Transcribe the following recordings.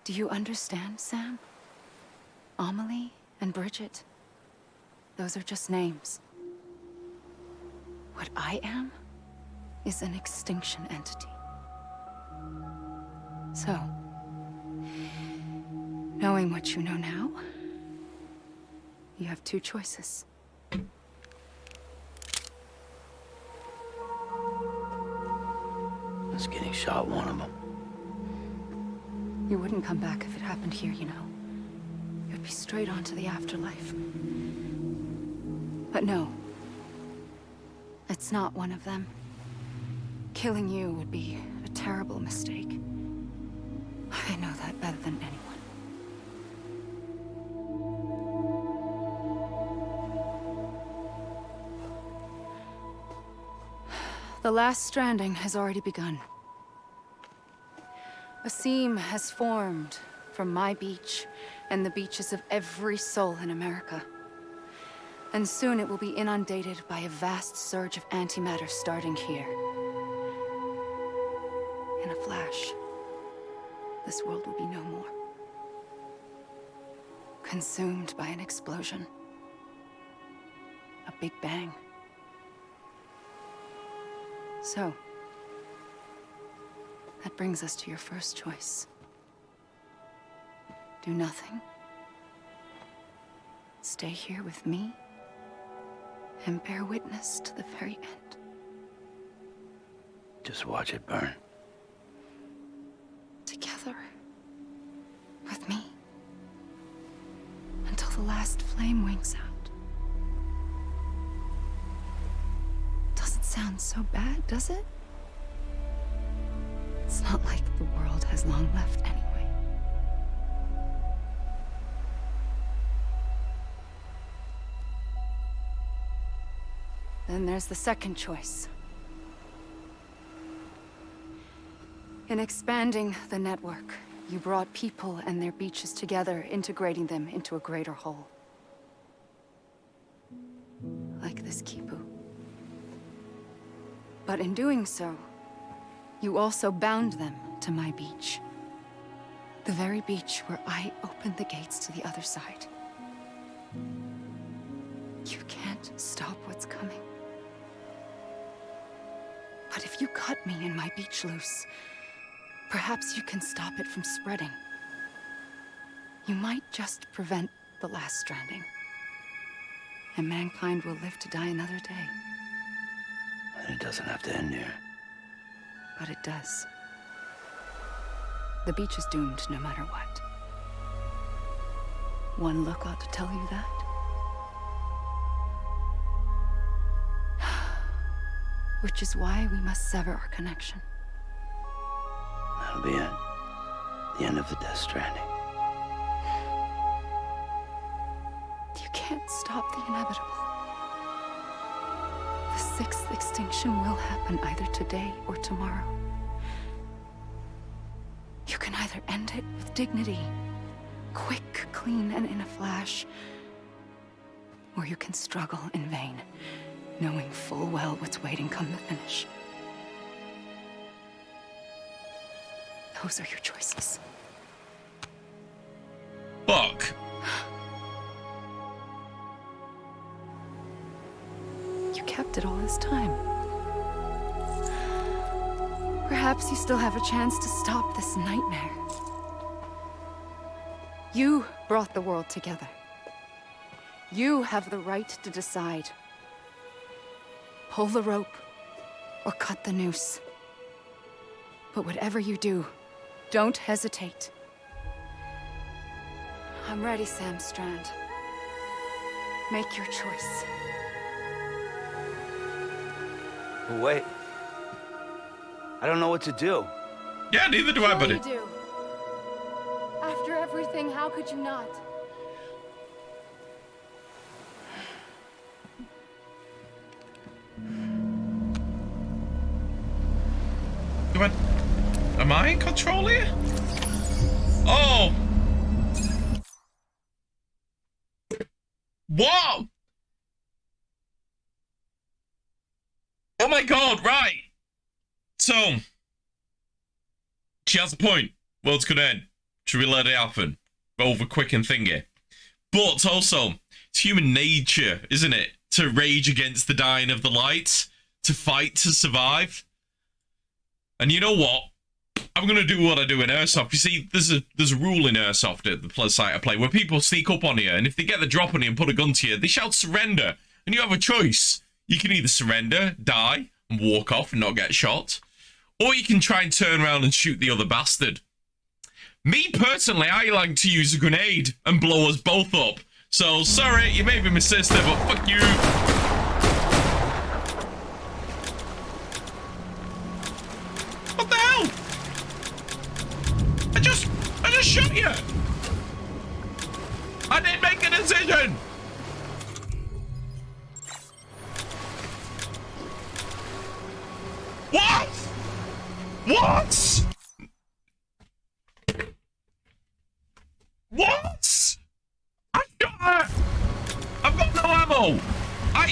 Do you understand, Sam? Amelie and Bridget, those are just names. What I am is an extinction entity. So, knowing what you know now, you have two choices. I was getting shot, one of them. You wouldn't come back if it happened here, you know. You'd be straight on to the afterlife. But no. It's not one of them. Killing you would be a terrible mistake. I know that better than anyone. The last stranding has already begun. A seam has formed from my beach and the beaches of every soul in America. And soon it will be inundated by a vast surge of antimatter starting here. In a flash, this world will be no more. Consumed by an explosion. A big bang. So, that brings us to your first choice. Do nothing. Stay here with me, and bear witness to the very end. Just watch it burn. Together. With me. Until the last flame winks out. Doesn't sound so bad, does it? It's not like the world has long left anyway. Then there's the second choice. In expanding the network, you brought people and their beaches together, integrating them into a greater whole. Like this Kipu. But in doing so, you also bound them to my beach. The very beach where I opened the gates to the other side. You can't stop what's coming. But if you cut me and my beach loose, perhaps you can stop it from spreading. You might just prevent the last stranding. And mankind will live to die another day. And it doesn't have to end here. But it does. The beach is doomed no matter what. One look ought to tell you that. Which is why we must sever our connection. That'll be it. The end of the Death Stranding. You can't stop the inevitable. The sixth extinction will happen either today or tomorrow. You can either end it with dignity, quick, clean, and in a flash, or you can struggle in vain, knowing full well what's waiting come the finish. Those are your choices. Fuck. You kept it all this time. Perhaps you still have a chance to stop this nightmare. You brought the world together. You have the right to decide. Pull the rope, or cut the noose. But whatever you do, don't hesitate. I'm ready, Sam Strand. Make your choice. But wait. I don't know what to do. Yeah, neither do I, buddy. You do. After everything, how could you not? What? Am I in control here? Oh! Whoa! Oh my god, right! So, she has a point. World's gonna end. to really let it happen. Over quick and thingy. But also, it's human nature, isn't it? To rage against the dying of the light. To fight to survive. And you know what? I'm going to do what I do in Airsoft. You see, there's a rule in Airsoft at the site I play where people sneak up on you, and if they get the drop on you and put a gun to you, they shout surrender. And you have a choice. You can either surrender, die, and walk off and not get shot, or you can try and turn around and shoot the other bastard. Me, personally, I like to use a grenade and blow us both up. So, sorry, you may be my sister, but fuck you. What the hell? I just shot you. I didn't make a decision. What? What? What? I shot her. I've got no ammo. I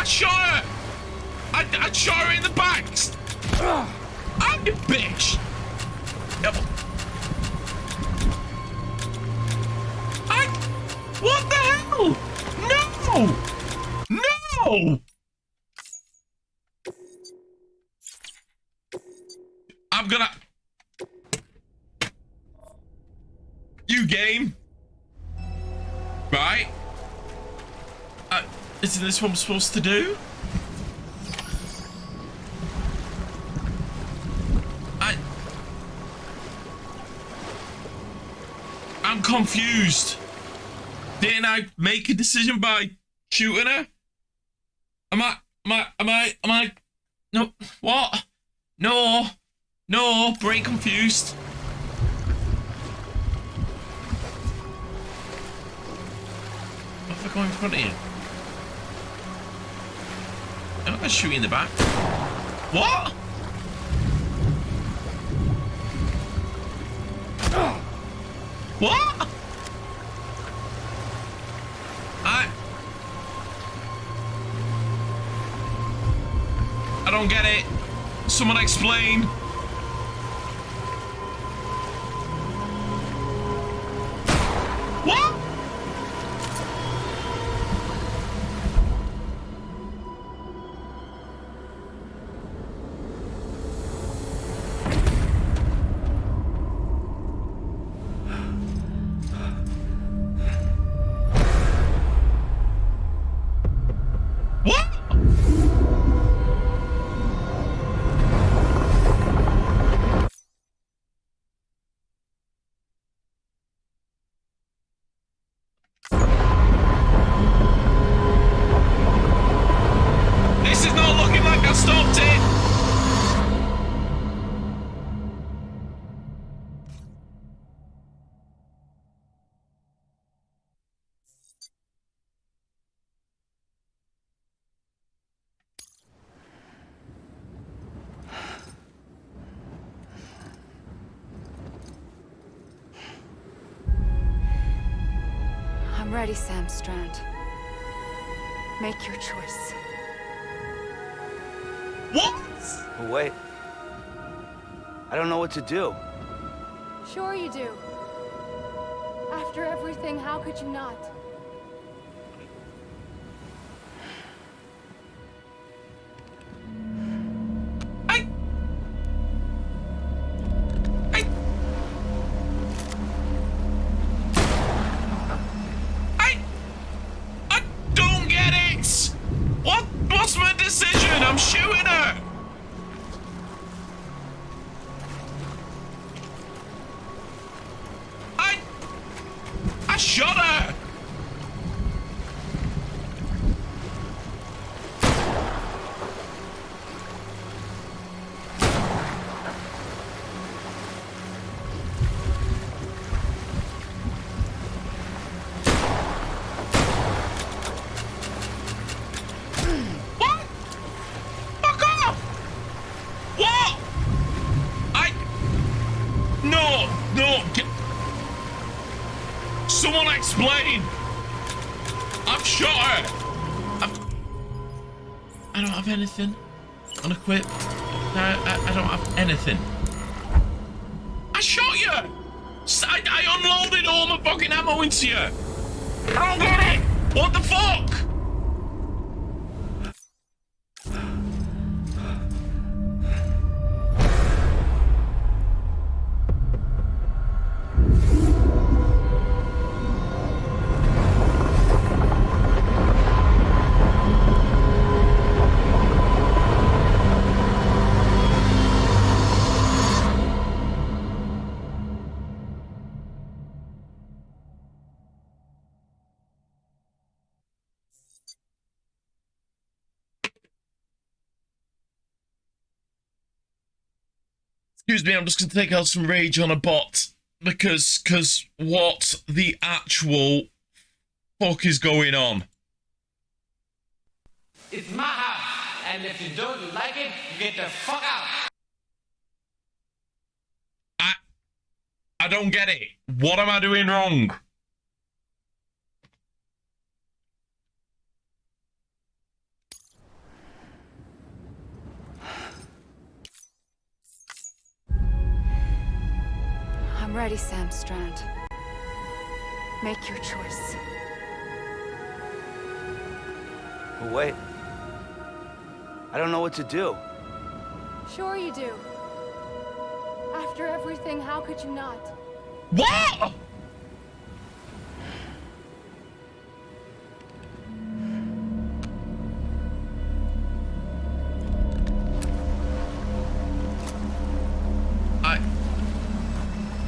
shot her. I shot her in the back. I'm the bitch. What the hell? No! No! I'm gonna... You game? Right? Isn't this what I'm supposed to do? I'm confused. Didn't I make a decision by shooting her? Am I? No, what? No, brain confused. What if I go in front of you? I'm not gonna shoot you in the back. What? What? I don't get it. Someone explain. What? I'm ready, Sam Strand. Make your choice. What? But wait. I don't know what to do. Sure you do. After everything, how could you not? I don't get it. What's my decision? I'm shooting her. I shot her! What? Fuck off! What? No, someone explain! I've shot her! I don't have anything. Unequip. I don't have anything. I shot you! I unloaded all my fucking ammo into you! I don't get it! What the fuck? Excuse me, I'm just going to take out some rage on a bot. Because what the actual fuck is going on? It's my house, and if you don't like it, get the fuck out. I don't get it. What am I doing wrong? I'm ready, Sam Strand. Make your choice. But wait. I don't know what to do. Sure you do. After everything, how could you not? What?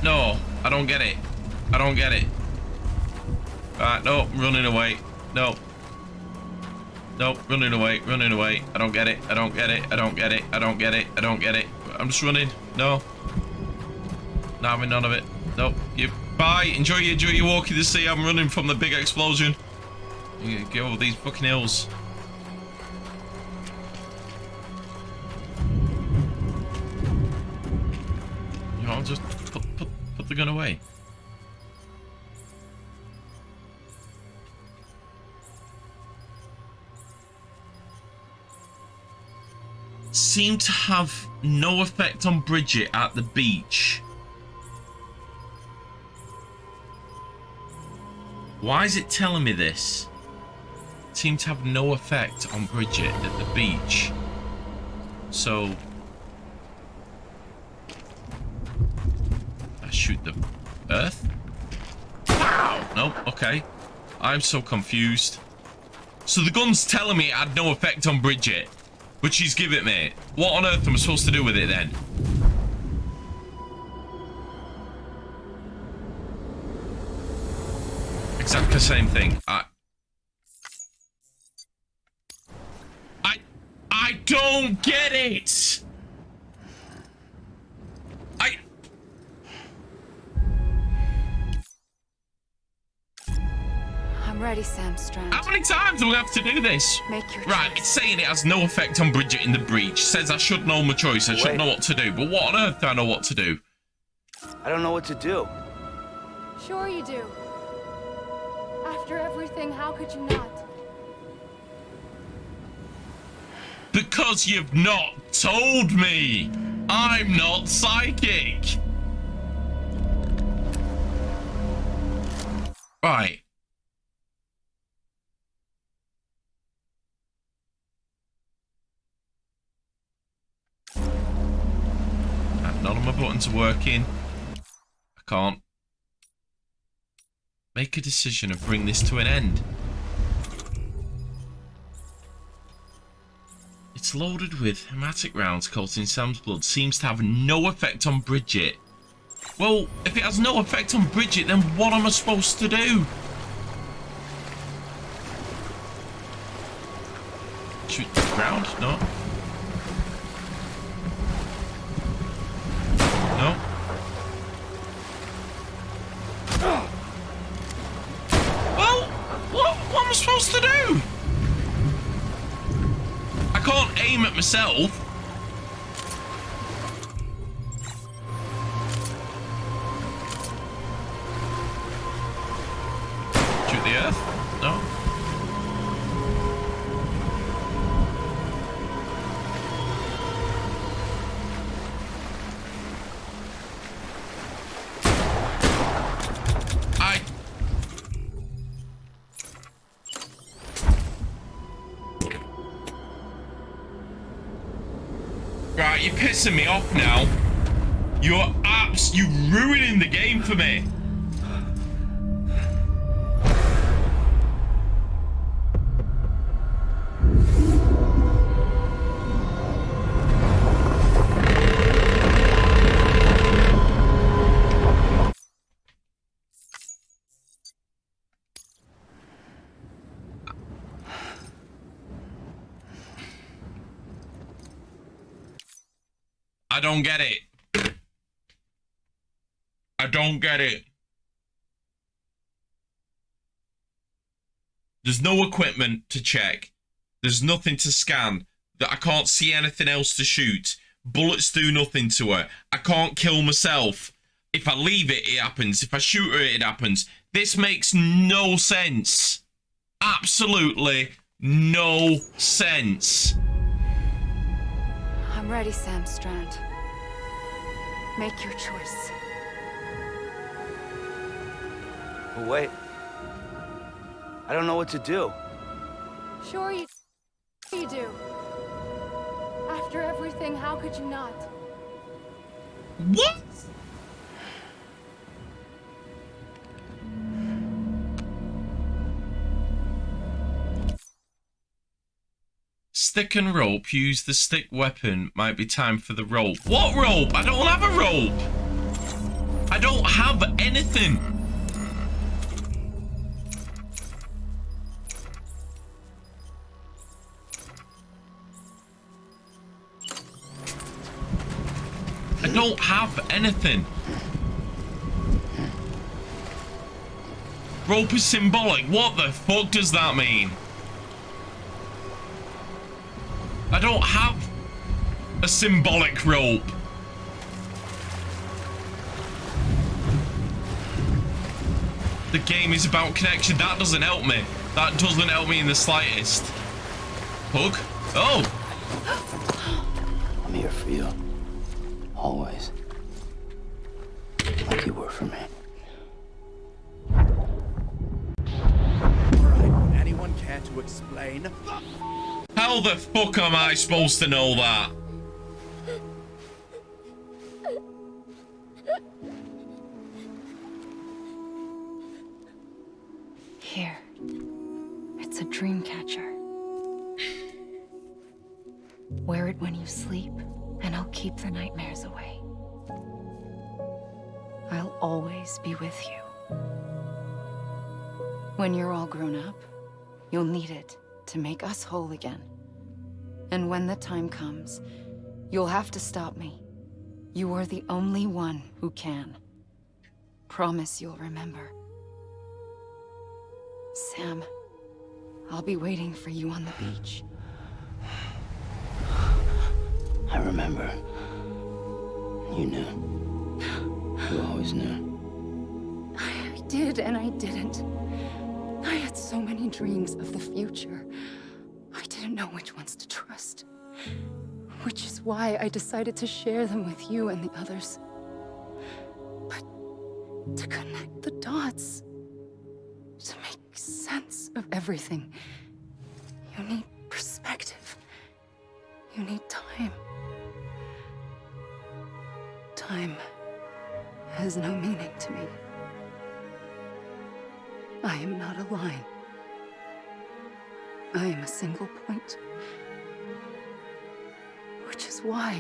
No, I don't get it. I don't get it. No, running away. No. No, running away, running away. I don't get it. I don't get it. I don't get it. I don't get it. I don't get it. I'm just running. No. Not having none of it. Nope. You. Bye. Enjoy your walk in the sea. I'm running from the big explosion. You get over these fucking hills. You know, I'll just put the gun away. Seem to have no effect on Bridget at the beach. Why is it telling me this? Seem to have no effect on Bridget at the beach. So I shoot the earth? Wow. Nope, okay. I'm so confused. So the gun's telling me it had no effect on Bridget, but she's give it me. What on earth am I supposed to do with it then? Exactly the same thing. I don't get it. I'm ready, Sam Strand. How many times do we have to do this? Make your Right, choice. it's saying it has no effect on Bridget in the breach. Says I should know my choice. I should know what to do. But what on earth do I know what to do? I don't know what to do. Sure you do. After everything, how could you not? Because you've not told me. I'm not psychic. Right. None of my buttons are working. I can't make a decision and bring this to an end. It's loaded with hematic rounds coating Sam's blood. Seems to have no effect on Bridget. Well, if it has no effect on Bridget, then what am I supposed to do? Shoot the ground? No. No. Well, what am I supposed to do? I can't aim at myself. Shoot the earth? No. Right, you're pissing me off now. You're ruining the game for me. I don't get it. I don't get it. There's no equipment to check. There's nothing to scan. That I can't see anything else to shoot. Bullets do nothing to her. I can't kill myself. If I leave it, it happens. If I shoot her, it happens. This makes no sense. Absolutely no sense. I'm ready, Sam Strand. Make your choice. But wait. I don't know what to do. Sure you do. After everything, how could you not? What? Stick and rope. Use the stick weapon. Might be time for the rope. What rope? I don't have a rope. I don't have anything. I don't have anything. Rope is symbolic. What the fuck does that mean? I don't have a symbolic rope. The game is about connection. That doesn't help me. That doesn't help me in the slightest. Hug? Oh! I'm here for you. Always. Like you were for me. Right, anyone care to explain? How the fuck am I supposed to know that? Here. It's a dream catcher. Wear it when you sleep, and I'll keep the nightmares away. I'll always be with you. When you're all grown up, you'll need it to make us whole again. And when the time comes, you'll have to stop me. You are the only one who can. Promise you'll remember. Sam, I'll be waiting for you on the beach. I remember. You knew. You always knew. I did and I didn't. I had so many dreams of the future. I didn't know which ones to trust. Which is why I decided to share them with you and the others. But to connect the dots, to make sense of everything, you need perspective. You need time. Time has no meaning to me. I am not a line. I am a single point. Which is why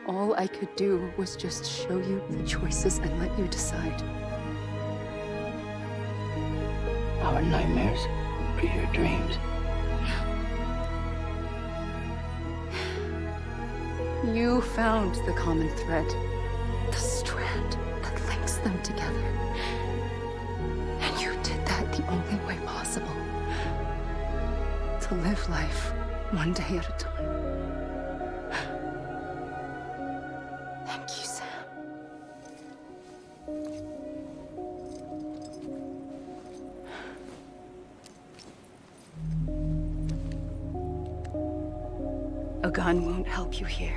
all I could do was just show you the choices and let you decide. Our nightmares are your dreams. You found the common thread, the strand that links them together. And you did that the only way possible. To live life one day at a time. Thank you, Sam. A gun won't help you here.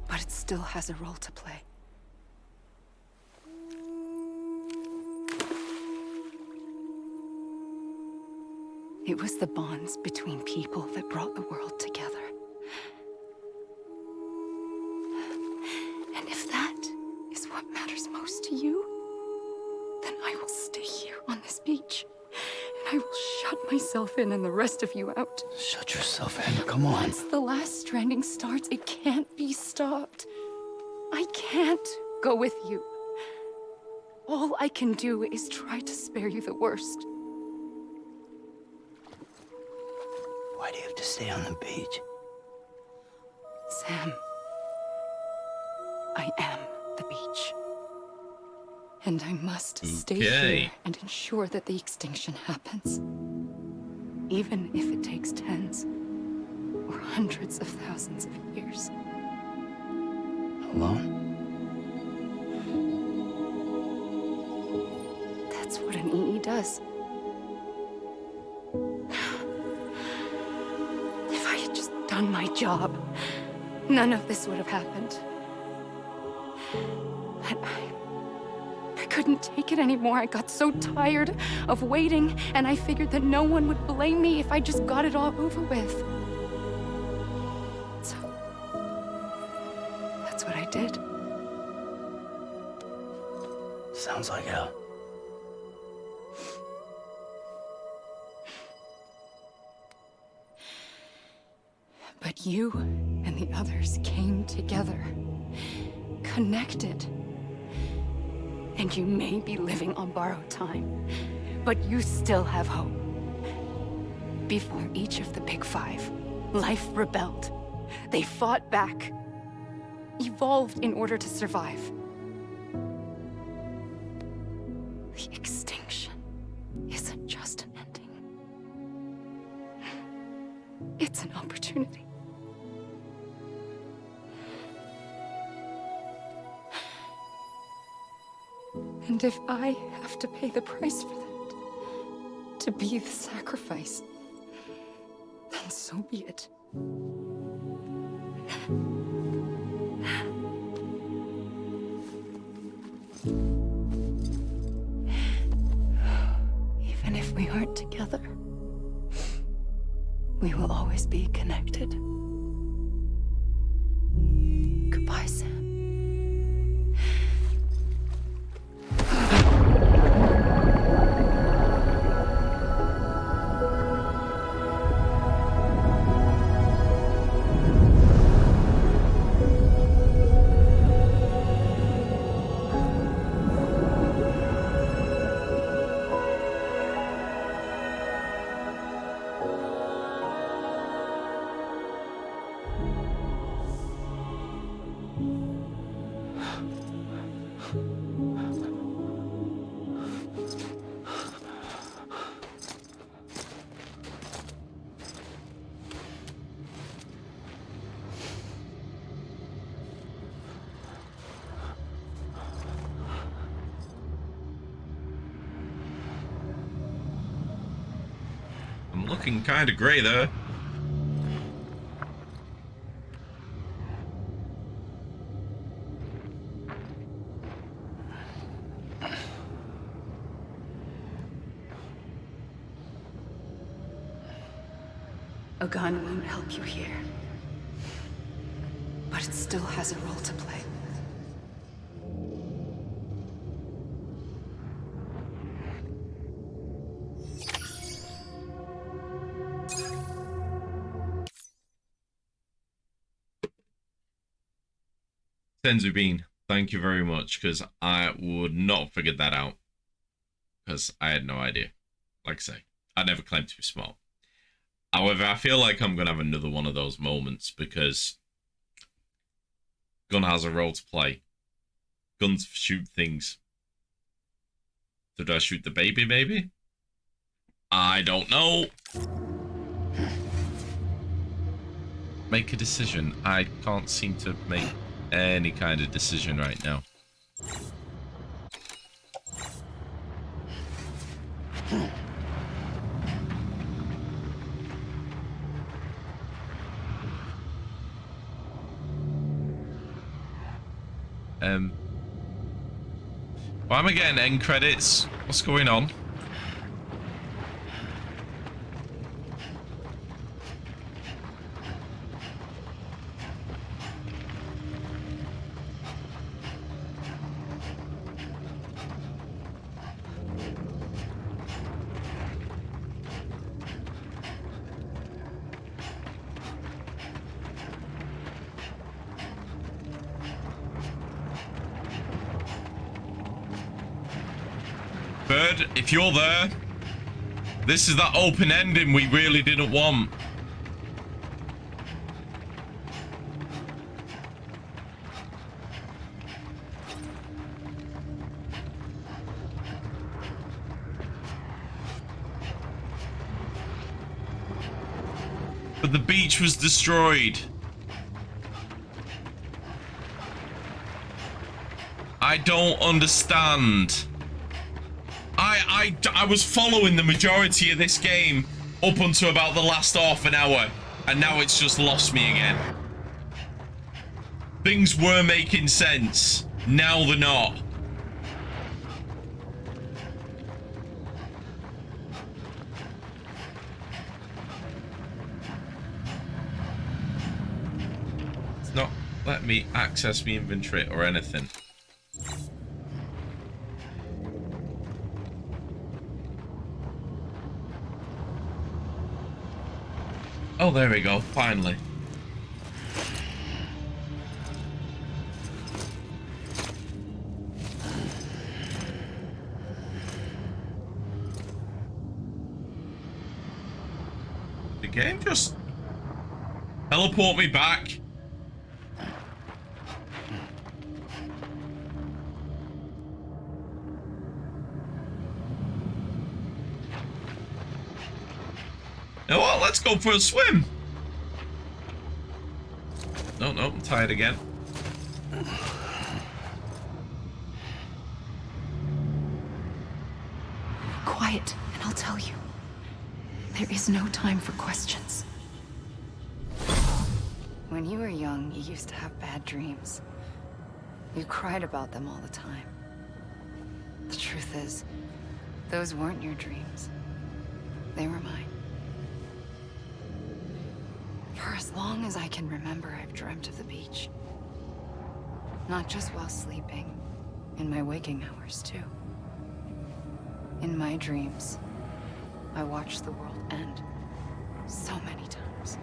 But it still has a role to play. It was the bonds between people that brought the world together. will shut myself in and the rest of you out. Shut yourself in. Come on. Once the last stranding starts, it can't be stopped. I can't go with you. All I can do is try to spare you the worst. Why do you have to stay on the beach? Sam, I am the beach. And I must stay here and ensure that the extinction happens. Even if it takes tens or hundreds of thousands of years. Alone? That's what an EE does. If I had just done my job, none of this would have happened. But I couldn't take it anymore. I got so tired of waiting, and I figured that no one would blame me if I just got it all over with. So, that's what I did. Sounds like hell. But you and the others came together, connected. And you may be living on borrowed time, but you still have hope. Before each of the Big Five, life rebelled. They fought back, evolved in order to survive. The extinction isn't just an ending. It's an opportunity. And if I have to pay the price for that, to be the sacrifice, then so be it. Even if we aren't together, we will always be connected. Goodbye, Sam. I'm looking kind of grey there. A gun won't help you here. But it still has a role to play. Senzubin, thank you very much, because I would not have figured that out. Because I had no idea. Like I say, I never claimed to be smart. However, I feel like I'm going to have another one of those moments, because gun has a role to play. Guns shoot things. Did I shoot the baby, maybe? I don't know. Make a decision. I can't seem to make any kind of decision right now. Why am I getting end credits? What's going on? Bird, if you're there, this is that open ending we really didn't want. But the beach was destroyed. I don't understand. I was following the majority of this game up until about the last half an hour, and now it's just lost me again. Things were making sense. Now they're not. It's not letting me access my inventory or anything. Oh, there we go, finally. The game just teleport me back. You know what? Let's go for a swim. No, I'm tired again. Quiet, and I'll tell you. There is no time for questions. When you were young, you used to have bad dreams. You cried about them all the time. The truth is, those weren't your dreams. They were mine. For as long as I can remember, I've dreamt of the beach. Not just while sleeping, in my waking hours too. In my dreams, I watched the world end so many times.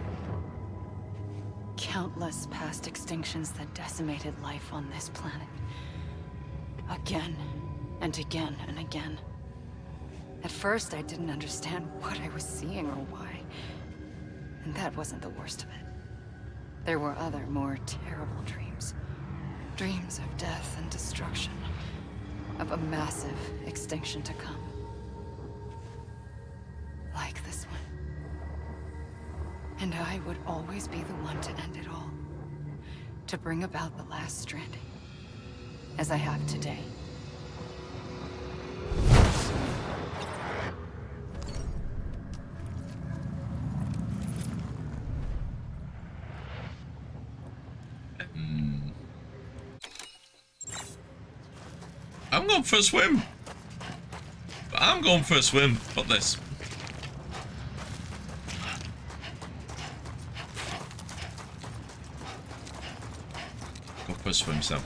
Countless past extinctions that decimated life on this planet. Again and again and again. At first, I didn't understand what I was seeing or why. And that wasn't the worst of it. There were other, more terrible dreams. Dreams of death and destruction. Of a massive extinction to come. Like this one. And I would always be the one to end it all. To bring about the last stranding. As I have today. I'm going for a swim. I'm going for a swim. Got this. Go for a swim, Sam.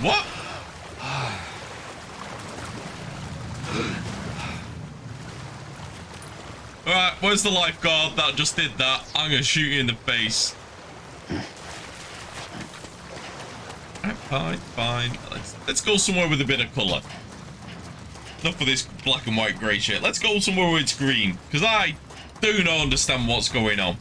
What? Alright, where's the lifeguard that just did that? I'm gonna shoot you in the face. Alright, fine. Let's go somewhere with a bit of colour. Enough of this black and white grey shit. Let's go somewhere where it's green. Because I do not understand what's going on.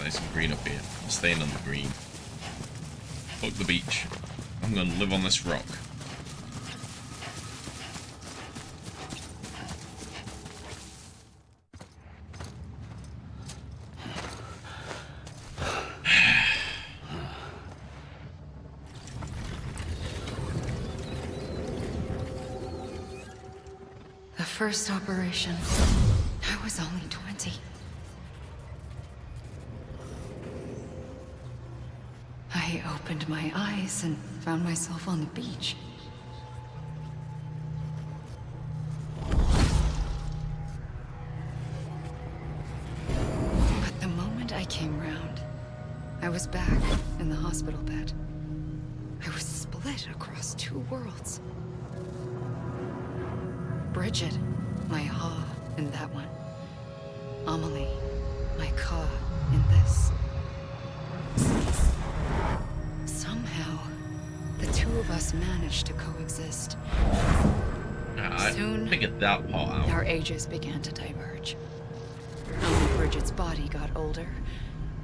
Nice and green up here. I'm staying on the green. Fuck the beach. I'm gonna live on this rock. The first operation, I was only 20. I opened my eyes and found myself on the beach. was back in the hospital bed. I was split across two worlds. Bridget, my Ha in that one. Amelie, my Ka in this. Somehow, the two of us managed to coexist. I Soon, figured that part out. our ages began to diverge. Bridget's body got older,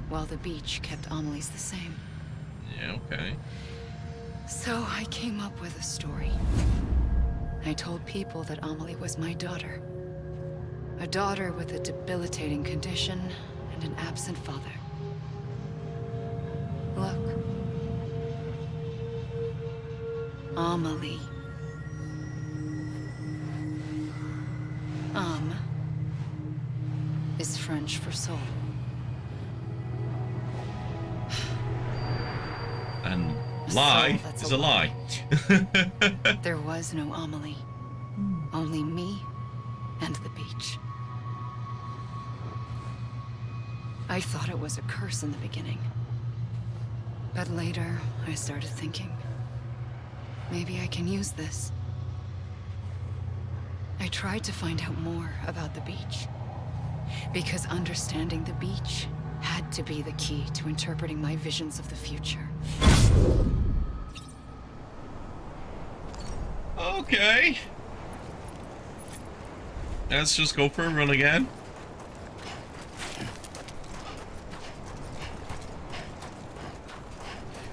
while the beach kept Amelie's the same. Yeah, okay. So I came up with a story. I told people that Amelie was my daughter. A daughter with a debilitating condition and an absent father. Look. Amelie. Is French for soul. And lie is a lie. There was no Amelie. Only me and the beach. I thought it was a curse in the beginning. But later, I started thinking, maybe I can use this. I tried to find out more about the beach. Because understanding the beach had to be the key to interpreting my visions of the future. Okay. Let's just go for a run again.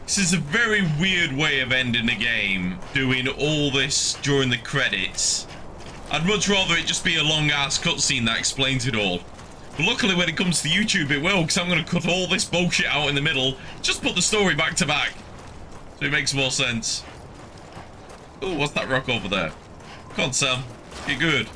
This is a very weird way of ending a game, doing all this during the credits. I'd much rather it just be a long-ass cutscene that explains it all. But luckily when it comes to YouTube it will, because I'm going to cut all this bullshit out in the middle. Just put the story back to back. So it makes more sense. Oh, what's that rock over there? Come on, Sam. You're good.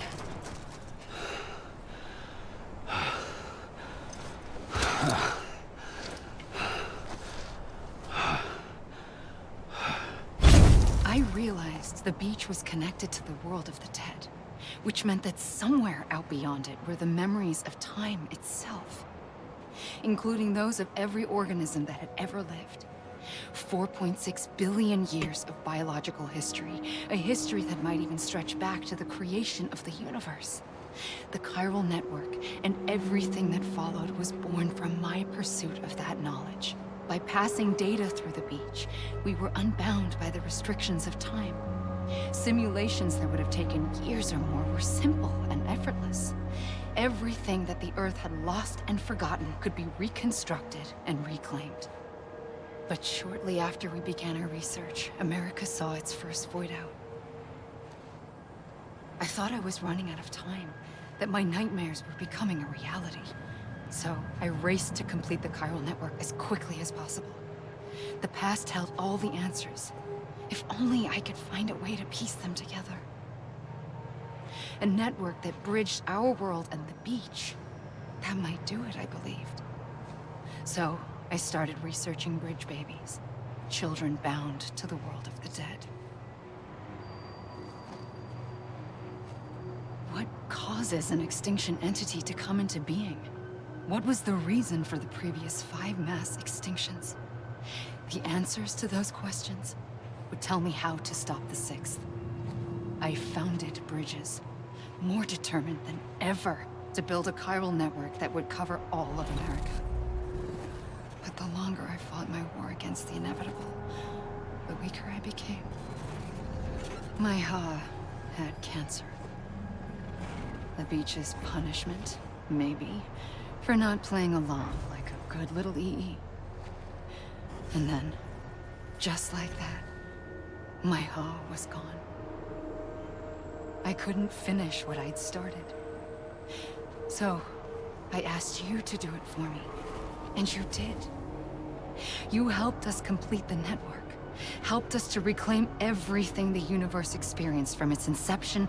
I realized the beach was connected to the world of the dead, which meant that somewhere out beyond it were the memories of time itself, including those of every organism that had ever lived. 4.6 billion years of biological history, a history that might even stretch back to the creation of the universe. The chiral network and everything that followed was born from my pursuit of that knowledge. By passing data through the beach, we were unbound by the restrictions of time. Simulations that would have taken years or more were simple and effortless. Everything that the Earth had lost and forgotten could be reconstructed and reclaimed. But shortly after we began our research, America saw its first void out. I thought I was running out of time, that my nightmares were becoming a reality. So I raced to complete the chiral network as quickly as possible. The past held all the answers. If only I could find a way to piece them together. A network that bridged our world and the beach. That might do it, I believed. So I started researching bridge babies, children bound to the world of the dead. What causes an extinction entity to come into being? What was the reason for the previous 5 mass extinctions? The answers to those questions would tell me how to stop the 6th. I founded bridges, more determined than ever to build a chiral network that would cover all of America. But the longer I fought my war against the inevitable, the weaker I became. My Ha had cancer. The beach's punishment, maybe, for not playing along like a good little EE. And then, just like that, my Ha was gone. I couldn't finish what I'd started. So, I asked you to do it for me, and you did. You helped us complete the network, helped us to reclaim everything the universe experienced from its inception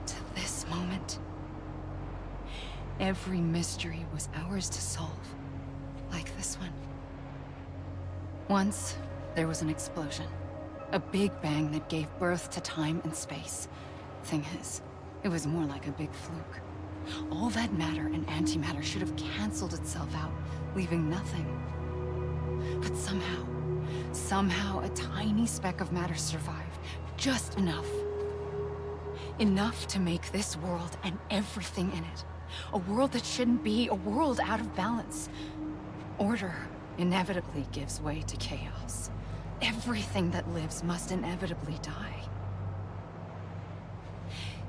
to this moment. Every mystery was ours to solve, like this one. Once, there was an explosion. A big bang that gave birth to time and space. Thing is, it was more like a big fluke. All that matter and antimatter should have canceled itself out, leaving nothing. But somehow a tiny speck of matter survived. Just enough. Enough to make this world and everything in it. A world that shouldn't be, a world out of balance. Order inevitably gives way to chaos. Everything that lives must inevitably die.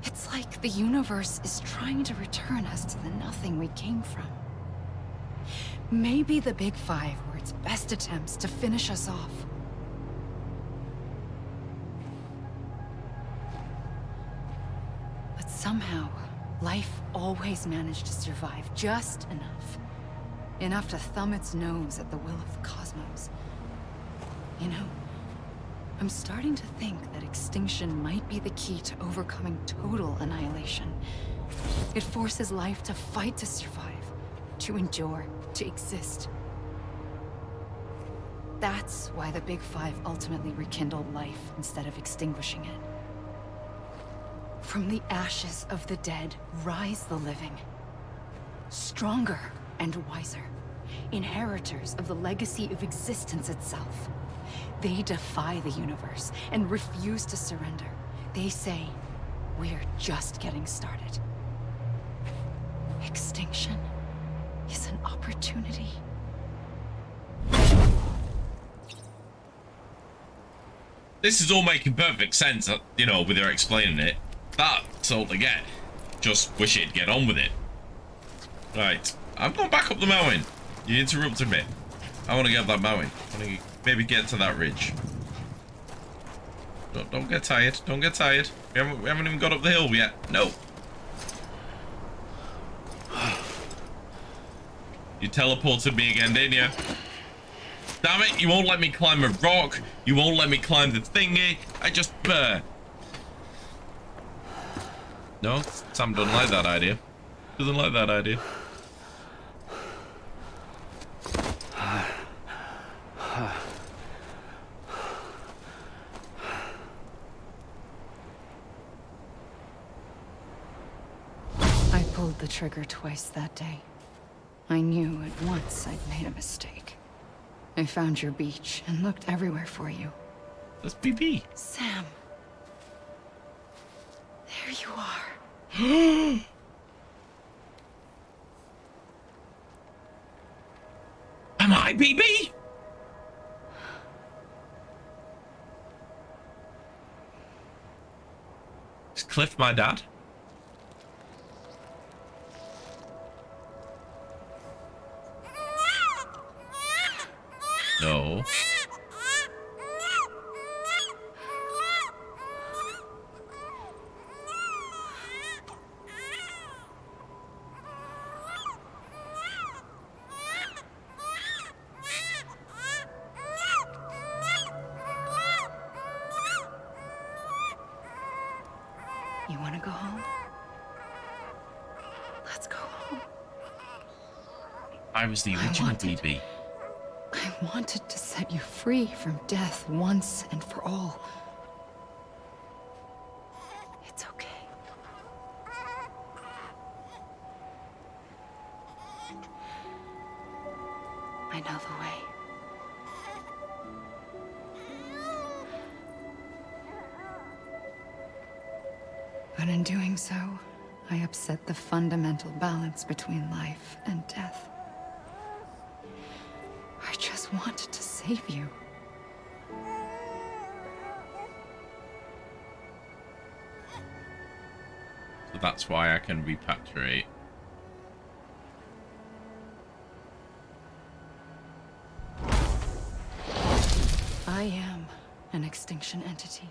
It's like the universe is trying to return us to the nothing we came from. Maybe the Big Five were its best attempts to finish us off. But somehow, life always managed to survive just enough. Enough to thumb its nose at the will of the cosmos. You know, I'm starting to think that extinction might be the key to overcoming total annihilation. It forces life to fight to survive, to endure, to exist. That's why the Big Five ultimately rekindled life instead of extinguishing it. From the ashes of the dead rise the living. Stronger and wiser. Inheritors of the legacy of existence itself. They defy the universe and refuse to surrender. They say, we're just getting started. Extinction is an opportunity. This is all making perfect sense, you know, with her explaining it. That's all to get. Just wish it'd get on with it. Right, I'm going back up the mountain. You interrupted me. I want to get up that mountain. I want to maybe get to that ridge. Don't get tired. Don't get tired. We haven't even got up the hill yet. No. You teleported me again, didn't you? Damn it, you won't let me climb a rock. You won't let me climb the thingy. I just... No, Sam doesn't like that idea. Doesn't like that idea. I pulled the trigger twice that day. I knew at once I'd made a mistake. I found your beach and looked everywhere for you. That's BB. Sam. There you are. Am I BB? Is Cliff my dad? No. You want to go home? Let's go home. I was the original BB. I wanted to set you free from death once and for all. It's okay. I know the way. But in doing so, I upset the fundamental balance between life and death. I just wanted to save you. So that's why I can repatriate. I am an extinction entity.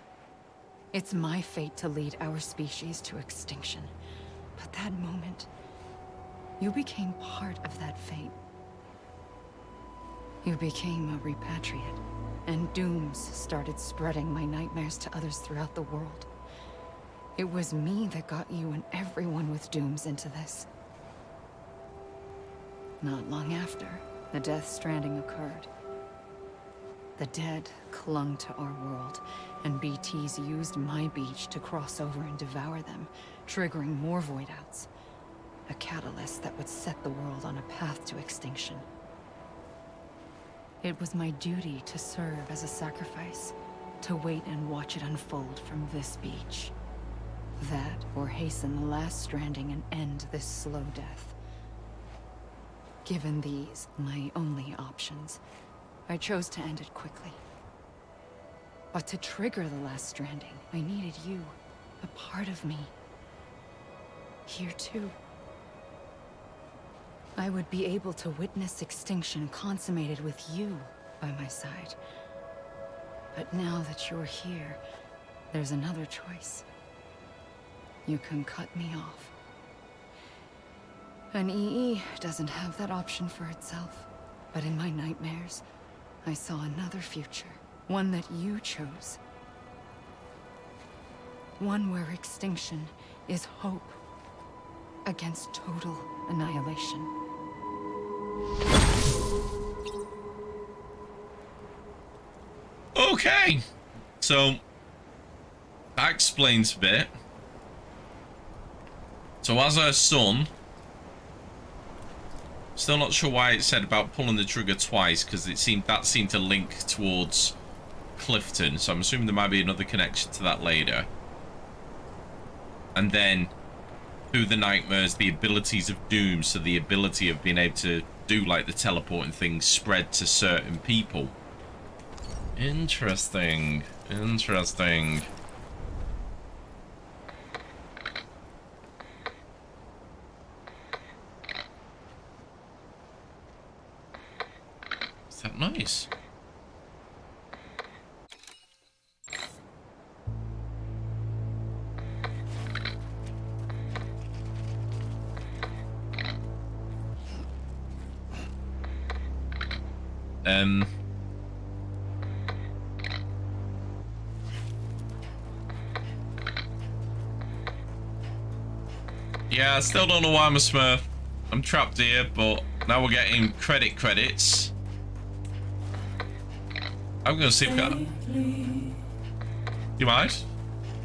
It's my fate to lead our species to extinction. But that moment, you became part of that fate. You became a repatriate, and dooms started spreading my nightmares to others throughout the world. It was me that got you and everyone with dooms into this. Not long after, the Death Stranding occurred. The dead clung to our world, and BTs used my beach to cross over and devour them, triggering more void outs. A catalyst that would set the world on a path to extinction. It was my duty to serve as a sacrifice, to wait and watch it unfold from this beach. That, or hasten the last stranding and end this slow death. Given these, my only options, I chose to end it quickly. But to trigger the last stranding, I needed you, a part of me. Here too. I would be able to witness extinction consummated with you by my side. But now that you're here, there's another choice. You can cut me off. An EE doesn't have that option for itself. But in my nightmares, I saw another future. One that you chose. One where extinction is hope against total annihilation. Okay, so that explains a bit. So as her son, still not sure why it said about pulling the trigger twice, because that seemed to link towards Clifton. So I'm assuming there might be another connection to that later. And then through the nightmares, the abilities of Doom, so the ability of being able to do like the teleporting things spread to certain people. Interesting. Interesting. Is that nice? Yeah, I still don't know why I'm a Smurf. I'm trapped here, but now we're getting credits. I'm gonna see if I can... You mind?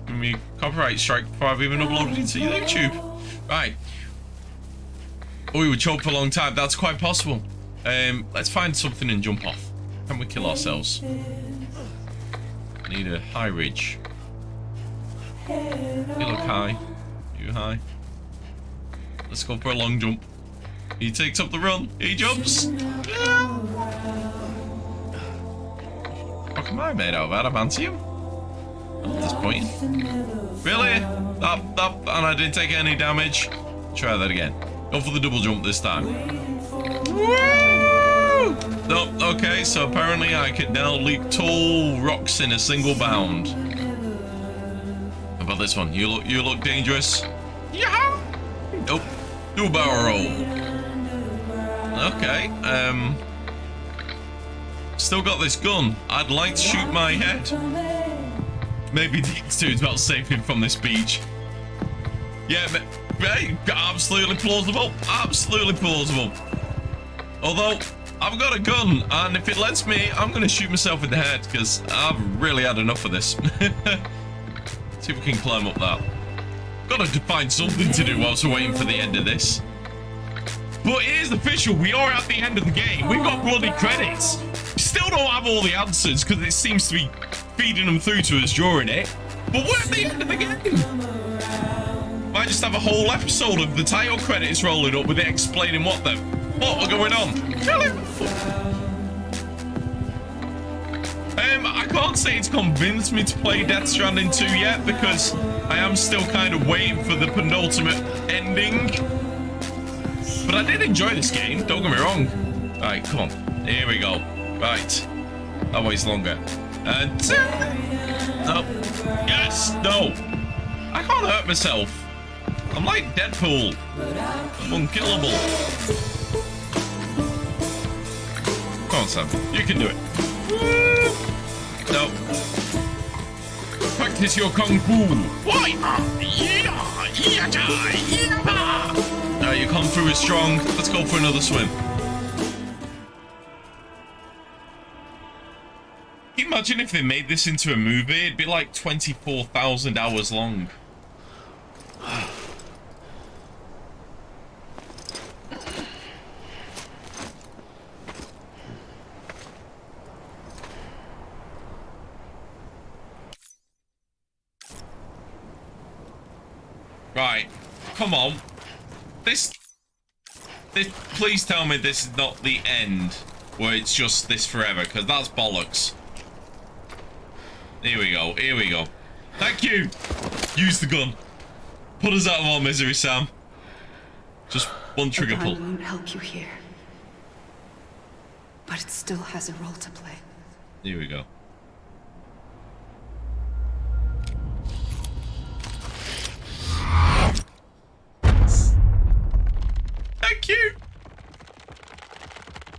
Give me copyright strike before I've even uploaded it to YouTube. Right. Oh, we were choked for a long time. That's quite possible. Let's find something and jump off. Can we kill ourselves? I need a high ridge. You look high. You high. Let's go for a long jump. He takes up the run. He jumps. What am I made out of? Adamantium? Not disappointing. Really? And I didn't take any damage. Try that again. Go for the double jump this time. Woo! Oh, okay, so apparently I can now leap tall rocks in a single bound. How about this one? You look dangerous. Yeah. Nope. Do a barrel roll. Okay. Still got this gun. I'd like to shoot my head. Maybe these dude's about to save him from this beach. Yeah, but hey, absolutely plausible. Absolutely plausible. Although, I've got a gun, and if it lets me, I'm going to shoot myself in the head, because I've really had enough of this. See if we can climb up that. Got to find something to do whilst we're waiting for the end of this. But it is official, we are at the end of the game. We've got bloody credits. Still don't have all the answers, because it seems to be feeding them through to us during it. But we're at the end of the game. Might just have a whole episode of the title credits rolling up with it explaining what are going on. Kill him. I can't say it's convinced me to play Death Stranding 2 yet, because I am still kind of waiting for the penultimate ending. But I did enjoy this game, don't get me wrong. Alright, come on. Here we go. Right. That way's longer. And... No. Yes! No! I can't hurt myself. I'm like Deadpool. I'm unkillable. Come on, Sam. You can do it. No. Practice your kung fu. Why? Your kung fu is strong. Let's go for another swim. Can you imagine if they made this into a movie? It'd be like 24,000 hours long. Right. Come on. This. Please tell me this is not the end, where it's just this forever, because that's bollocks. Here we go. Here we go. Thank you. Use the gun. Put us out of our misery, Sam. Just one trigger pull. The gun won't help you here, but it still has a role to play. Here we go. Thank you.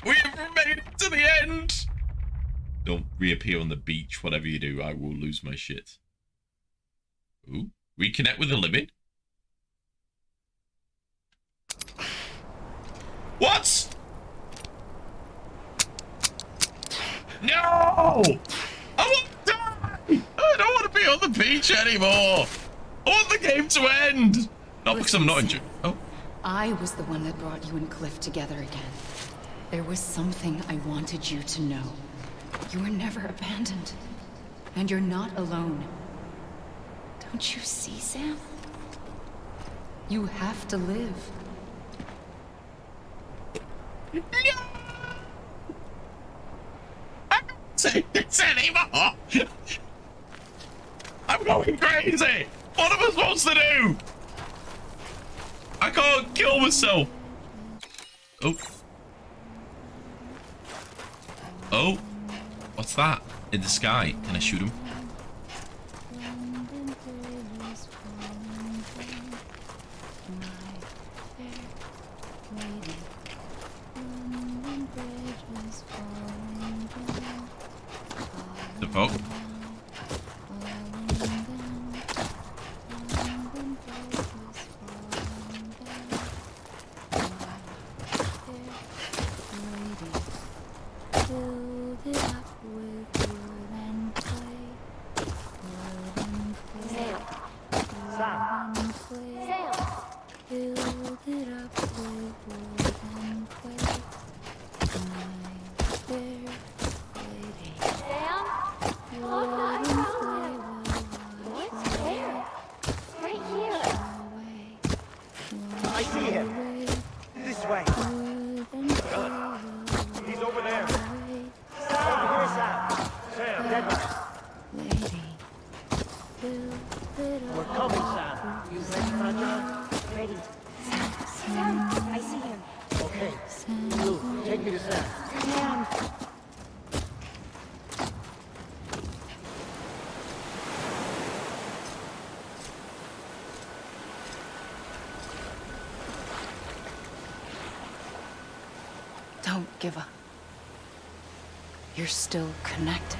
We have made it to the end. Don't reappear on the beach. Whatever you do, I will lose my shit. Ooh, reconnect with the living. What? No! I want to die! I don't want to be on the beach anymore! I want the game to end! Not because I'm not injured. Oh. I was the one that brought you and Cliff together again. There was something I wanted you to know. You were never abandoned. And you're not alone. Don't you see, Sam? You have to live. I can't take this anymore! I'm going crazy! What am I supposed to do? I can't kill myself! Oh. Oh. What's that? In the sky. Can I shoot him? The fuck? Don't give up. You're still connected.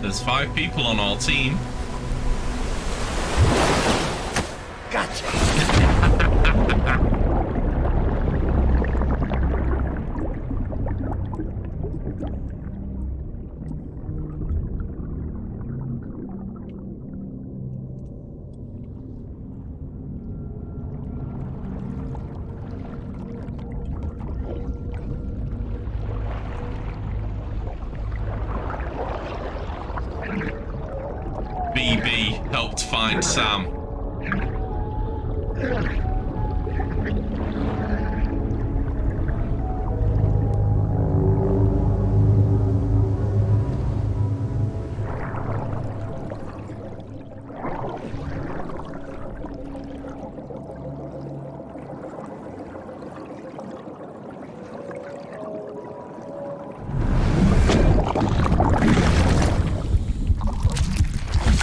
There's 5 people on our team. Gotcha. BB helped find Sam.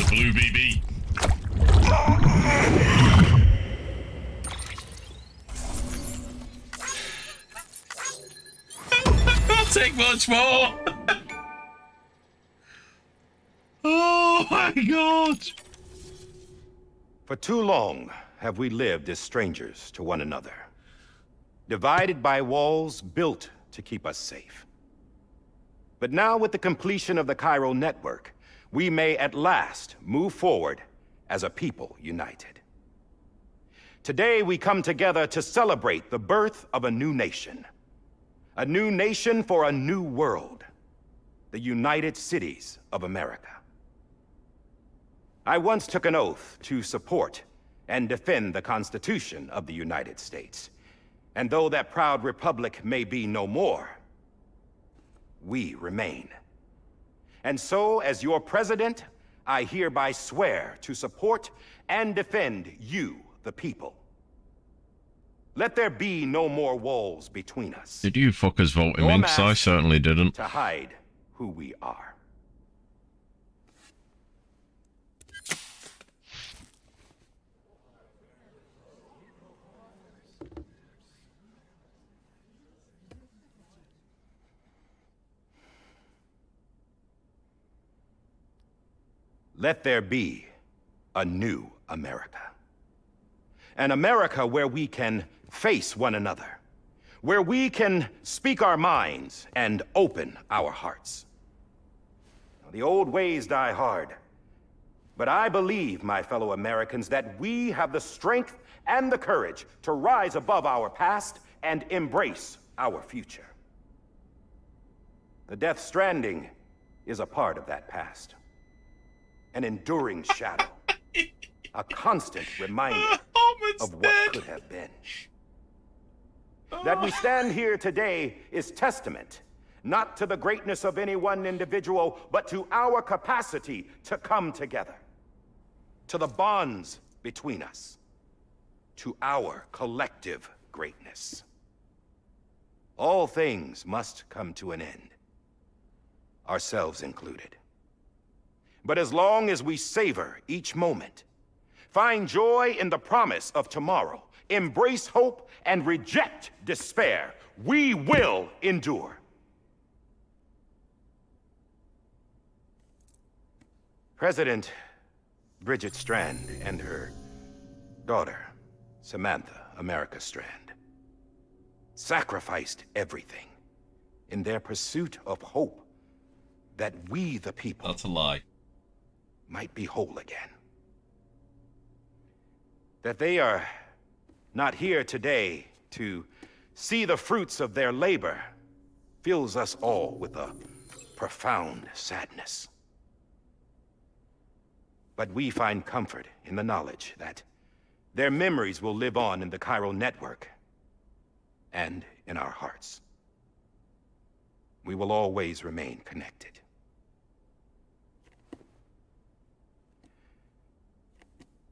Blue BB. Can't take much more. Oh my god. For too long have we lived as strangers to one another, divided by walls built to keep us safe. But now with the completion of the chiral network, we may at last move forward as a people united. Today we come together to celebrate the birth of a new nation. A new nation for a new world. The United Cities of America. I once took an oath to support and defend the Constitution of the United States. And though that proud republic may be no more, we remain. And so, as your president, I hereby swear to support and defend you, the people. Let there be no more walls between us. Did you fuckers vote him Nor in? 'Cause I masks certainly didn't. to hide who we are. Let there be a new America. An America where we can face one another. Where we can speak our minds and open our hearts. The old ways die hard. But I believe, my fellow Americans, that we have the strength and the courage to rise above our past and embrace our future. The Death Stranding is a part of that past. An enduring shadow. A constant reminder of what could have been. That we stand here today is testament, not to the greatness of any one individual, but to our capacity to come together. To the bonds between us. To our collective greatness. All things must come to an end. Ourselves included. But as long as we savor each moment, find joy in the promise of tomorrow, embrace hope, and reject despair, we will endure. President Bridget Strand and her daughter, Samantha America Strand, sacrificed everything in their pursuit of hope that we, the people, That's a lie. might be whole again. That they are not here today to see the fruits of their labor fills us all with a profound sadness. But we find comfort in the knowledge that their memories will live on in the chiral network and in our hearts. We will always remain connected.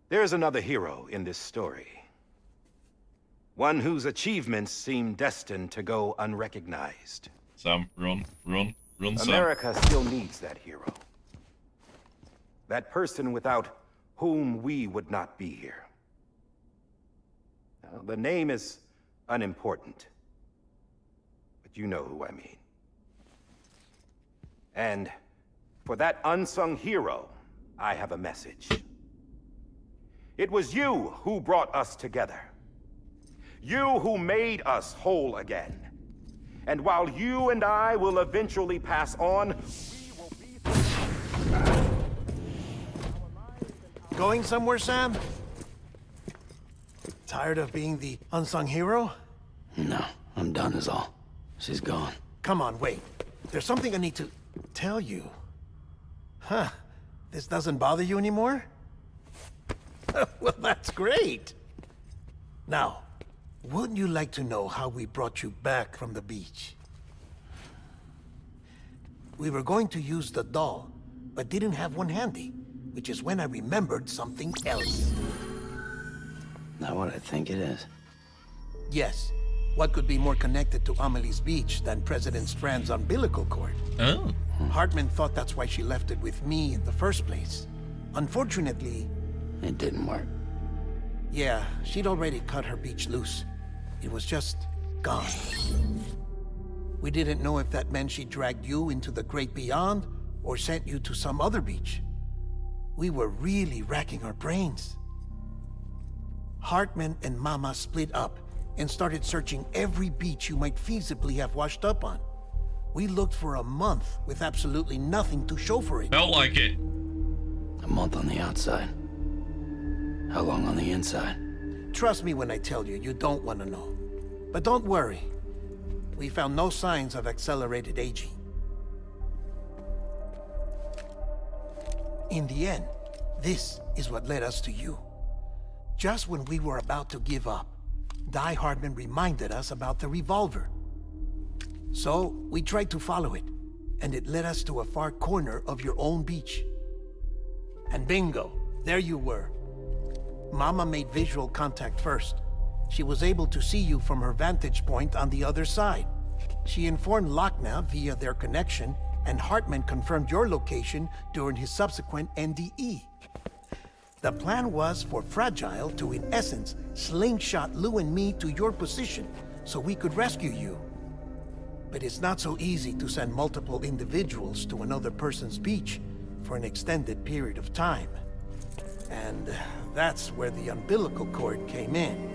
There's another hero in this story. One whose achievements seem destined to go unrecognized. Sam, run, Sam. America still needs that hero. That person without whom we would not be here. Now, the name is unimportant, but you know who I mean. And for that unsung hero, I have a message. It was you who brought us together. You who made us whole again. And while you and I will eventually pass on, we will be... Going somewhere, Sam? Tired of being the unsung hero? No, I'm done is all. She's gone. Come on, wait. There's something I need to tell you. Huh. This doesn't bother you anymore? Well, that's great. Now, wouldn't you like to know how we brought you back from the beach? We were going to use the doll, but didn't have one handy, which is when I remembered something else. Not what I think it is. Yes. What could be more connected to Amelie's beach than President Strand's umbilical cord? Oh. Hartman thought that's why she left it with me in the first place. Unfortunately... It didn't work. Yeah, she'd already cut her beach loose. It was just gone. We didn't know if that meant she dragged you into the great beyond or sent you to some other beach. We were really racking our brains. Hartman and Mama split up and started searching every beach you might feasibly have washed up on. We looked for a month with absolutely nothing to show for it. Felt like it. A month on the outside. How long on the inside? Trust me when I tell you, you don't want to know. But don't worry. We found no signs of accelerated aging. In the end, this is what led us to you. Just when we were about to give up, Die Hardman reminded us about the revolver. So, we tried to follow it, and it led us to a far corner of your own beach. And bingo, there you were. Mama made visual contact first. She was able to see you from her vantage point on the other side. She informed Lochna via their connection, and Hartman confirmed your location during his subsequent NDE. The plan was for Fragile to, in essence, slingshot Lou and me to your position so we could rescue you. But it's not so easy to send multiple individuals to another person's beach for an extended period of time. And that's where the umbilical cord came in.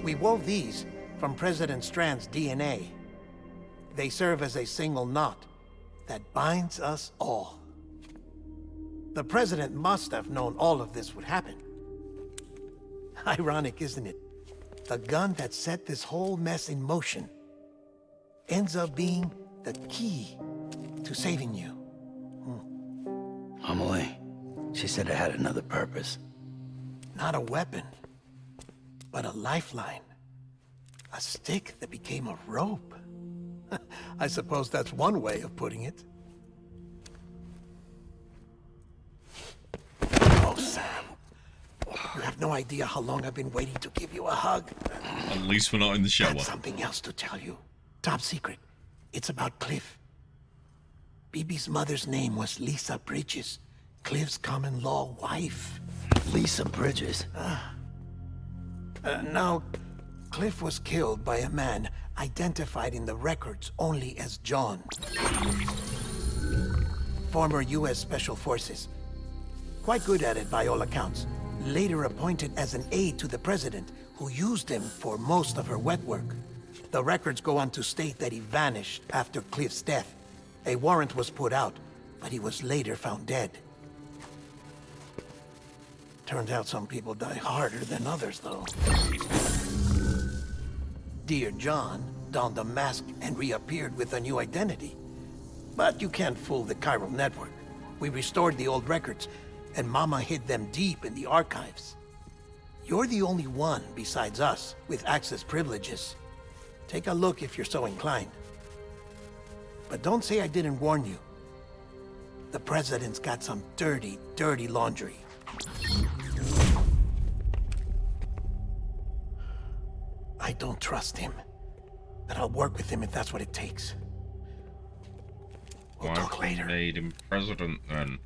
We wove these from President Strand's DNA. They serve as a single knot that binds us all. The President must have known all of this would happen. Ironic, isn't it? The gun that set this whole mess in motion ends up being the key to saving you. Amelie, she said it had another purpose. Not a weapon, but a lifeline. A stick that became a rope. I suppose that's one way of putting it. Oh, Sam. You have no idea how long I've been waiting to give you a hug. At least we're not in the shower. Got something else to tell you. Top secret. It's about Cliff. BB's mother's name was Lisa Bridges, Cliff's common-law wife. Lisa Bridges. Now, Cliff was killed by a man identified in the records only as John. Former U.S. Special Forces. Quite good at it by all accounts. Later appointed as an aide to the president, who used him for most of her wet work. The records go on to state that he vanished after Cliff's death. A warrant was put out, but he was later found dead. Turns out some people die harder than others, though. Dear John donned a mask and reappeared with a new identity. But you can't fool the chiral network. We restored the old records, and Mama hid them deep in the archives. You're the only one, besides us, with access privileges. Take a look if you're so inclined. But don't say I didn't warn you. The President's got some dirty, dirty laundry. I don't trust him, but I'll work with him if that's what it takes. We'll talk later. Why made him president then?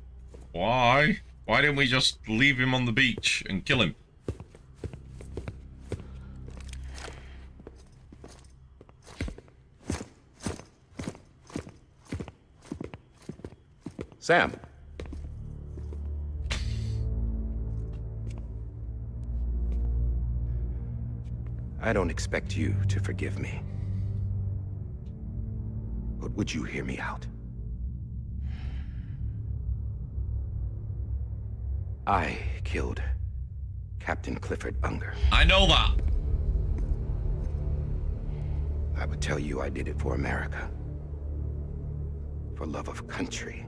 Why? Why didn't we just leave him on the beach and kill him? Sam. I don't expect you to forgive me. But would you hear me out? I killed Captain Clifford Unger. I know that. I would tell you I did it for America. For love of country.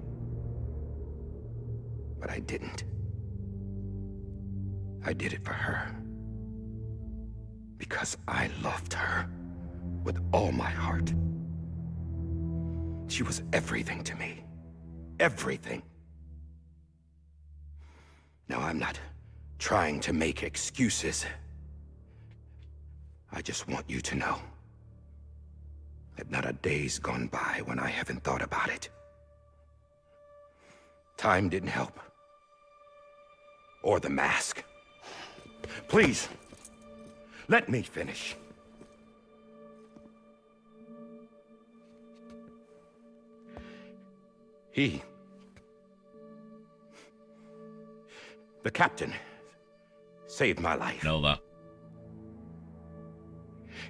But I didn't. I did it for her. Because I loved her with all my heart. She was everything to me. Everything. Now, I'm not trying to make excuses. I just want you to know that not a day's gone by when I haven't thought about it. Time didn't help. Or the mask. Please, let me finish. The captain, saved my life. Know that.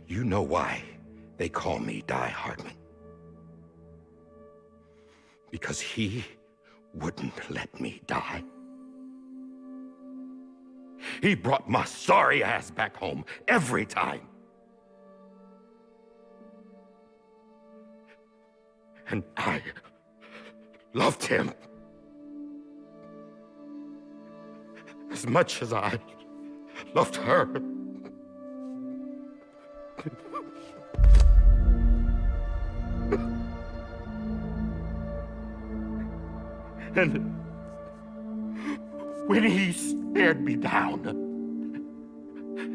You know why they call me Die Hardman. because he wouldn't let me die. He brought my sorry ass back home every time. And I loved him as much as I loved her. And when he stared me down,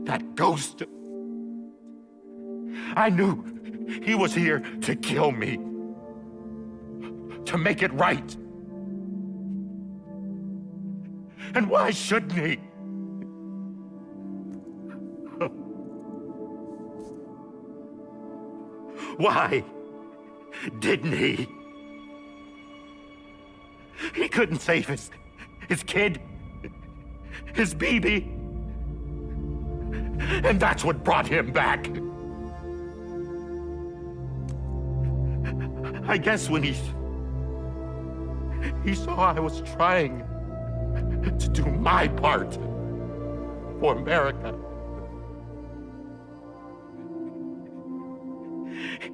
that ghost, I knew he was here to kill me, to make it right. And why shouldn't he? Why didn't he? He couldn't save his kid, his baby. And that's what brought him back. I guess when he saw I was trying to do my part for America,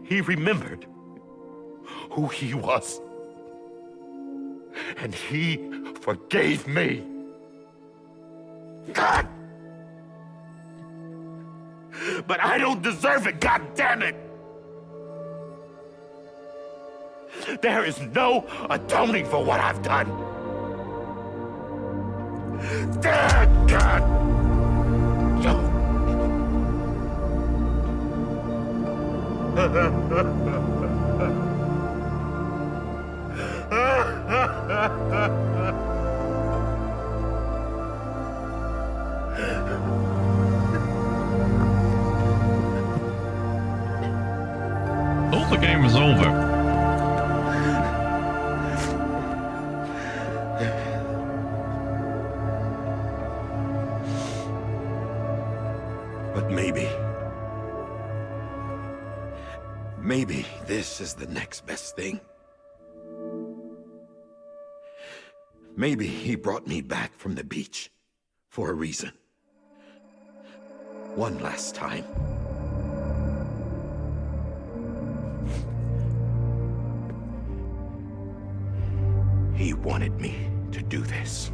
he remembered who he was. And he forgave me. God! But I don't deserve it, God damn it! There is no atoning for what I've done. God! Thought the game was over. But maybe this is the next best thing. Maybe he brought me back from the beach for a reason. One last time. He wanted me to do this.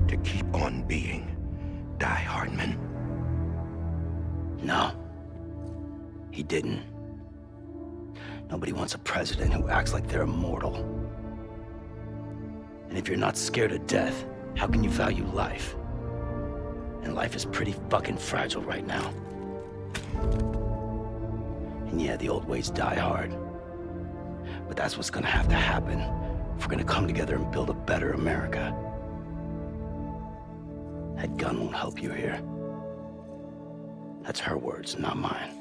To keep on being Die Hardman. No. He didn't. Nobody wants a president who acts like they're immortal. And if you're not scared of death, how can you value life? And life is pretty fucking fragile right now. And yeah, the old ways die hard. But that's what's gonna have to happen if we're gonna come together and build a better America. That gun won't help you here. That's her words, not mine.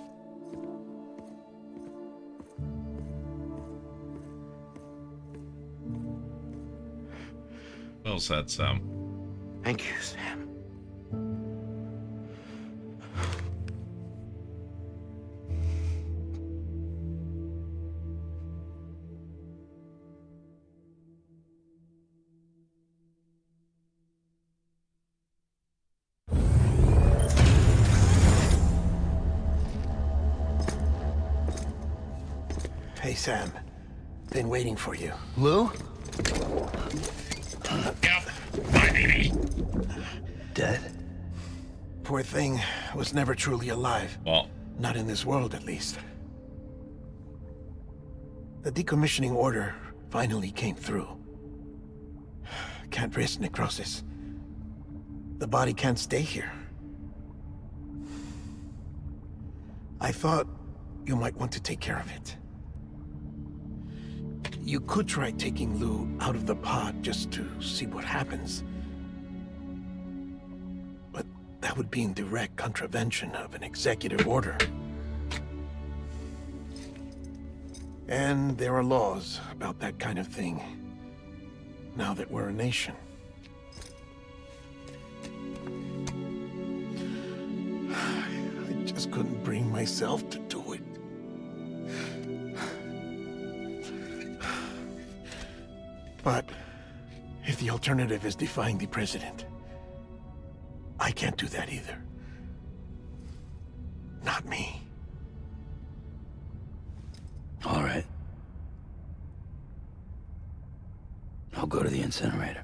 Well said, Sam. Thank you, Sam. Hey, Sam. Been waiting for you. Lou? Yep, my baby. Dead? Poor thing was never truly alive. What? Not in this world, at least. The decommissioning order finally came through. Can't risk necrosis. The body can't stay here. I thought you might want to take care of it. You could try taking Lou out of the pod just to see what happens. But that would be in direct contravention of an executive order. And there are laws about that kind of thing, now that we're a nation. I just couldn't bring myself to do it. But if the alternative is defying the president, I can't do that either. Not me. All right. I'll go to the incinerator.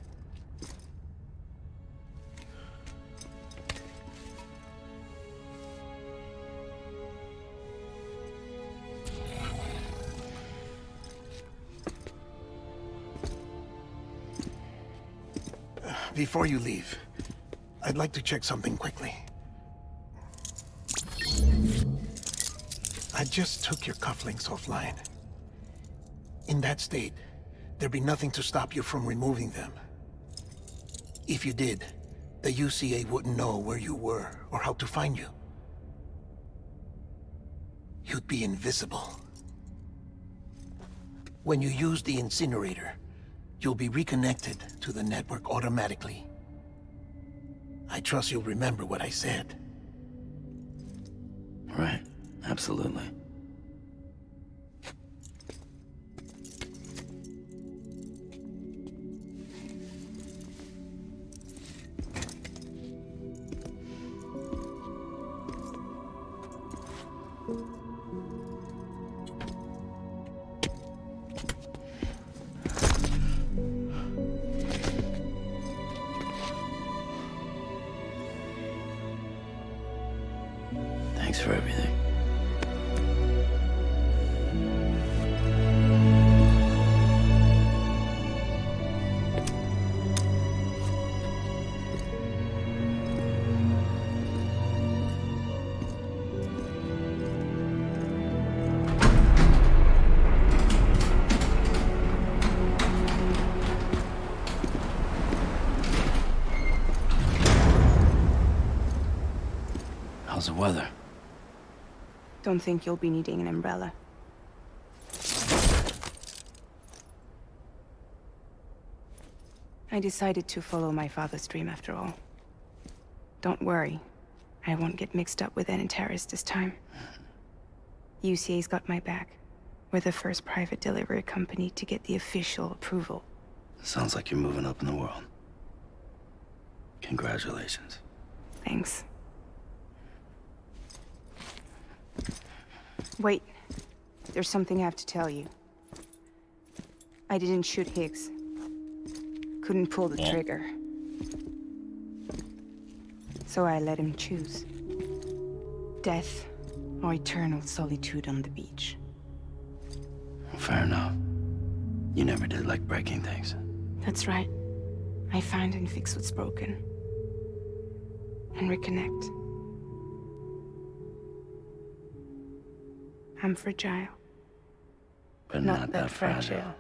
Before you leave, I'd like to check something quickly. I just took your cufflinks offline. In that state, there'd be nothing to stop you from removing them. If you did, the UCA wouldn't know where you were or how to find you. You'd be invisible. When you use the incinerator, you'll be reconnected to the network automatically. I trust you'll remember what I said. Right. Absolutely. Thanks for everything. How's the weather? Don't think you'll be needing an umbrella. I decided to follow my father's dream after all. Don't worry, I won't get mixed up with any terrorists this time. UCA's got my back. We're the first private delivery company to get the official approval. Sounds like you're moving up in the world. Congratulations. Thanks. Wait, there's something I have to tell you. I didn't shoot Higgs. Couldn't pull the trigger. So I let him choose. Death or eternal solitude on the beach. Fair enough. You never did like breaking things. That's right. I find and fix what's broken. And reconnect. I'm fragile. But not that fragile.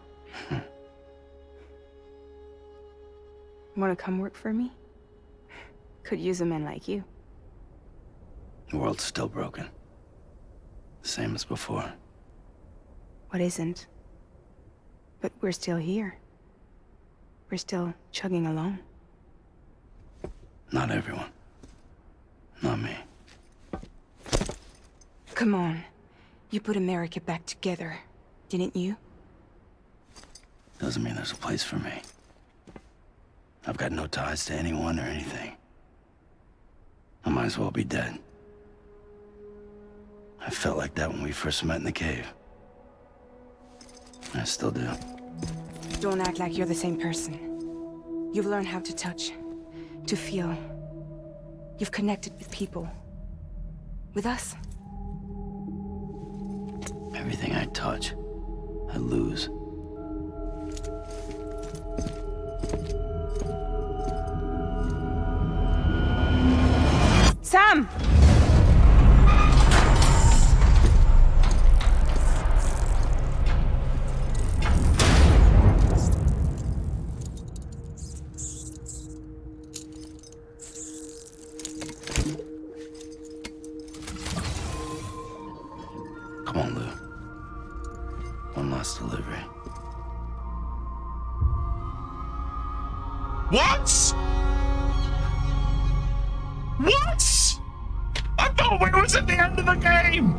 Wanna come work for me? Could use a man like you. The world's still broken. The same as before. What isn't? But we're still here. We're still chugging along. Not everyone. Not me. Come on. You put America back together, didn't you? Doesn't mean there's a place for me. I've got no ties to anyone or anything. I might as well be dead. I felt like that when we first met in the cave. I still do. Don't act like you're the same person. You've learned how to touch, to feel. You've connected with people. With us. Everything I touch, I lose. Sam! Come on, Lou. One last delivery. What? What? I thought we was at the end of the game.